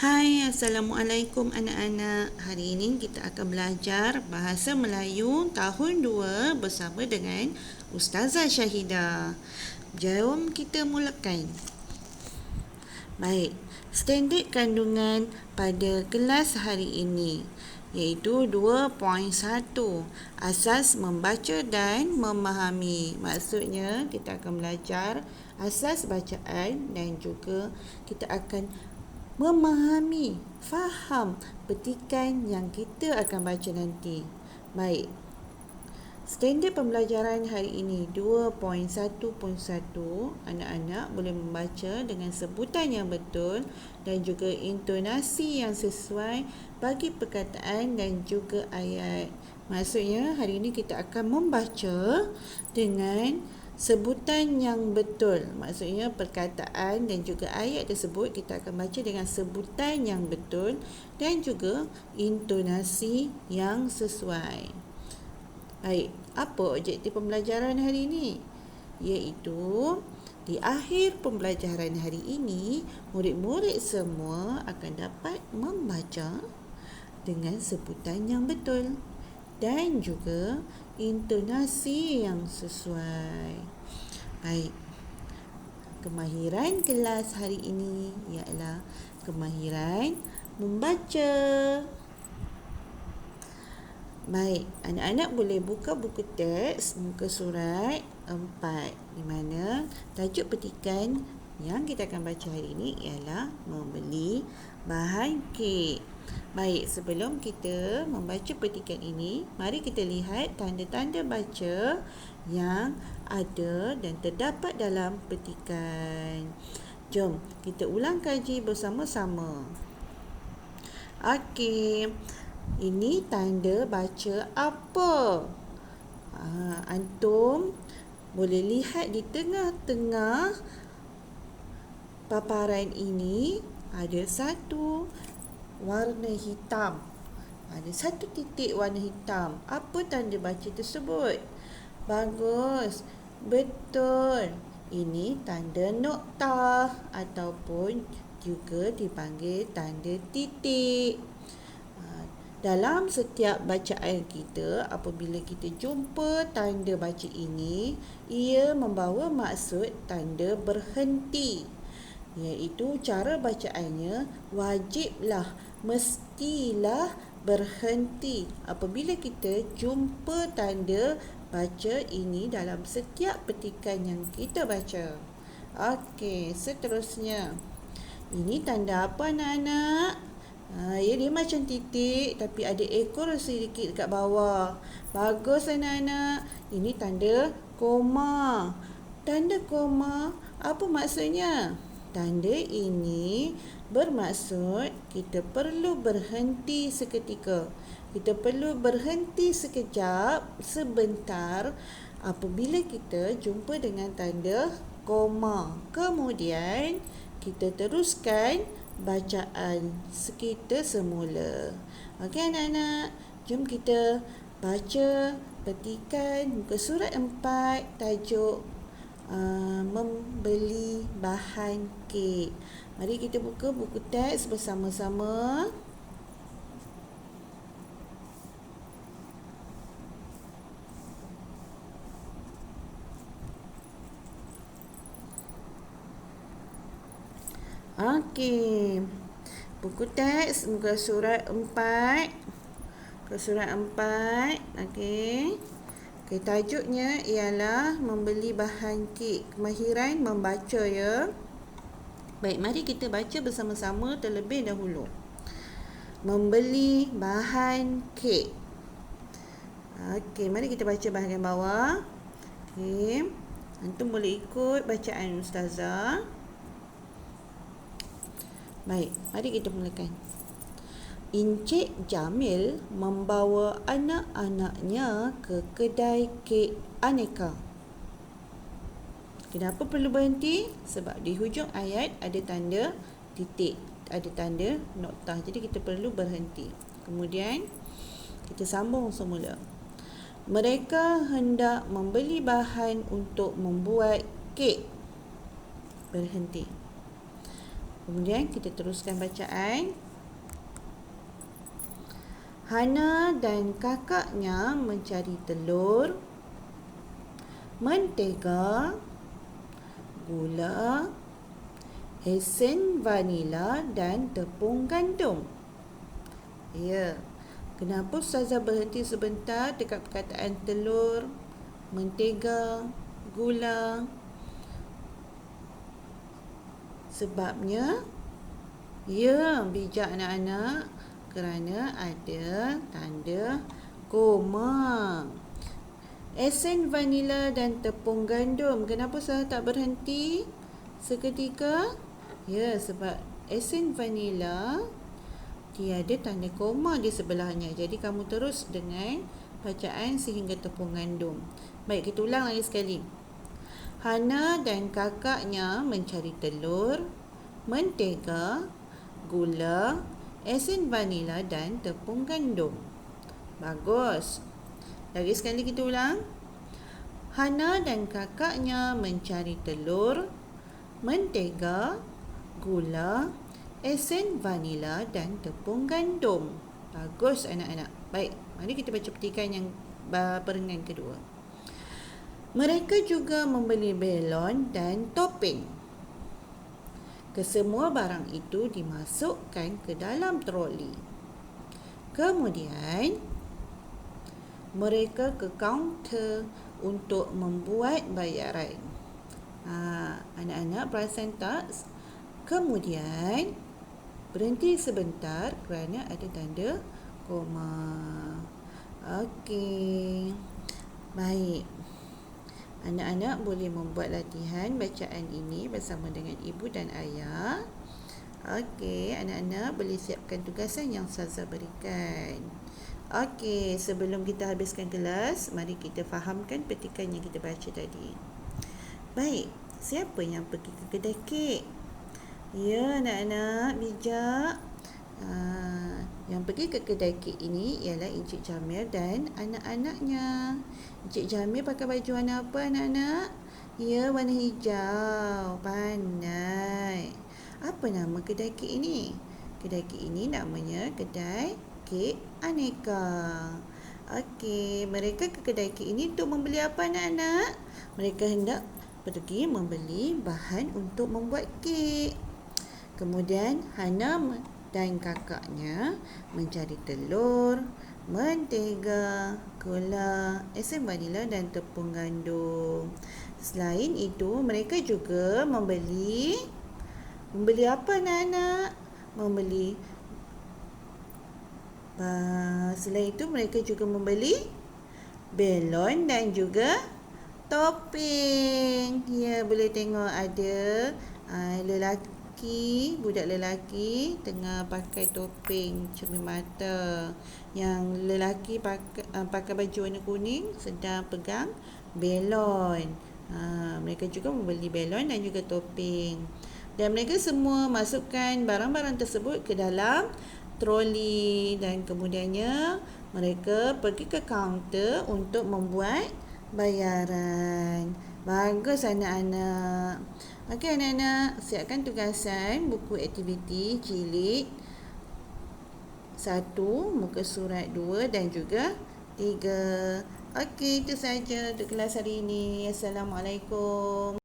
Hai, Assalamualaikum anak-anak. Hari ini kita akan belajar Bahasa Melayu tahun 2 bersama dengan Ustazah Syahidah. Jom kita mulakan. Baik, standard kandungan pada kelas hari ini iaitu 2.1 Asas membaca dan memahami. Maksudnya kita akan belajar asas bacaan dan juga kita akan memahami, faham petikan yang kita akan baca nanti. Baik, standard pembelajaran hari ini 2.1.1, anak-anak boleh membaca dengan sebutan yang betul dan juga intonasi yang sesuai bagi perkataan dan juga ayat. Maksudnya hari ini kita akan membaca dengan sebutan yang betul. Maksudnya perkataan dan juga ayat tersebut kita akan baca dengan sebutan yang betul dan juga intonasi yang sesuai. Baik, apa objektif pembelajaran hari ini? Iaitu di akhir pembelajaran hari ini, murid-murid semua akan dapat membaca dengan sebutan yang betul dan juga intonasi yang sesuai. Baik, kemahiran kelas hari ini ialah kemahiran membaca. Baik, anak-anak boleh buka buku teks muka surat 4 di mana tajuk petikan yang kita akan baca hari ini ialah membeli bahan kek. Baik, sebelum kita membaca petikan ini, mari kita lihat tanda-tanda baca yang ada dan terdapat dalam petikan. Jom kita ulang kaji bersama-sama. Okey, ini tanda baca apa? Antum boleh lihat di tengah-tengah paparan ini ada satu warna hitam. Ada satu titik warna hitam. Apa tanda baca tersebut? Bagus. Betul. Ini tanda noktah ataupun juga dipanggil tanda titik. Dalam setiap bacaan kita, apabila kita jumpa tanda baca ini, ia membawa maksud tanda berhenti. Iaitu cara bacaannya wajiblah, mestilah berhenti apabila kita jumpa tanda baca ini dalam setiap petikan yang kita baca. Okey, seterusnya. Ini tanda apa anak-anak? Dia macam titik tapi ada ekor sedikit dekat bawah. Bagus anak-anak. Ini tanda koma. Tanda koma apa maksudnya? Tanda ini bermaksud kita perlu berhenti seketika. Kita perlu berhenti sekejap, sebentar apabila kita jumpa dengan tanda koma. Kemudian kita teruskan bacaan kita semula. Okey anak-anak, jom kita baca petikan muka surat 4 tajuk membeli bahan kek. Mari kita buka buku teks bersama-sama. Okey. Buku teks muka surat 4. Muka surat 4. Okey. Tajuknya ialah membeli bahan kek. Kemahiran membaca ya. Baik, mari kita baca bersama-sama terlebih dahulu. Membeli bahan kek. Okey, mari kita baca bahagian bawah. Okey. Antum boleh ikut bacaan ustazah. Baik, mari kita mulakan. Encik Jamil membawa anak-anaknya ke kedai kek aneka. Kenapa perlu berhenti? Sebab di hujung ayat ada tanda titik, ada tanda noktah. Jadi kita perlu berhenti. Kemudian kita sambung semula. Mereka hendak membeli bahan untuk membuat kek. Berhenti. Kemudian kita teruskan bacaan. Hana dan kakaknya mencari telur, mentega, gula, esen vanila dan tepung gandum. Ya, kenapa Ustazah berhenti sebentar dekat perkataan telur, mentega, gula? Sebabnya, ya, bijak anak-anak, kerana ada tanda koma. Esen vanila dan tepung gandum. Kenapa saya tak berhenti seketika? Ya, sebab esen vanila tiada tanda koma di sebelahnya. Jadi kamu terus dengan bacaan sehingga tepung gandum. Baik, kita ulang lagi sekali. Hana dan kakaknya mencari telur, mentega, gula, esen vanila dan tepung gandum. Bagus. Lagi sekali kita ulang. Hana dan kakaknya mencari telur, mentega, gula, esen vanila dan tepung gandum. Bagus anak-anak. Baik, mari kita baca petikan yang perengan kedua. Mereka juga membeli belon dan topeng. Kesemua barang itu dimasukkan ke dalam troli. Kemudian, mereka ke kaunter untuk membuat bayaran. Anak-anak perasan tak? Kemudian, berhenti sebentar kerana ada tanda koma. Okey. Baik. Anak-anak boleh membuat latihan bacaan ini bersama dengan ibu dan ayah. Okey, anak-anak boleh siapkan tugasan yang Ustazah berikan. Okey, sebelum kita habiskan kelas, mari kita fahamkan petikan yang kita baca tadi. Baik, siapa yang pergi ke kedai kek? Ya, anak-anak bijak. Yang pergi ke kedai kek ini ialah Encik Jamil dan anak-anaknya. Encik Jamil pakai baju warna apa anak-anak? Ya, warna hijau. Pandai. Apa nama kedai kek ini? Kedai kek ini namanya Kedai Kek Aneka. Okey, mereka ke kedai kek ini untuk membeli apa anak-anak? Mereka hendak pergi membeli bahan untuk membuat kek. Kemudian Hana dan kakaknya mencari telur, mentega, gula, esen vanila dan tepung gandum. Selain itu, mereka juga membeli apa anak-anak? Selain itu, mereka juga membeli belon dan juga topeng. Ya, boleh tengok ada budak lelaki tengah pakai topeng cermin mata. Yang lelaki pakai baju warna kuning sedang pegang belon. Mereka juga membeli belon dan juga topeng. Dan mereka semua masukkan barang-barang tersebut ke dalam troli dan kemudiannya mereka pergi ke kaunter untuk membuat bayaran. Bagus anak-anak. Okey anak-anak, siapkan tugasan buku aktiviti jilid 1, muka surat 2 dan juga 3. Okey, itu saja untuk kelas hari ini. Assalamualaikum.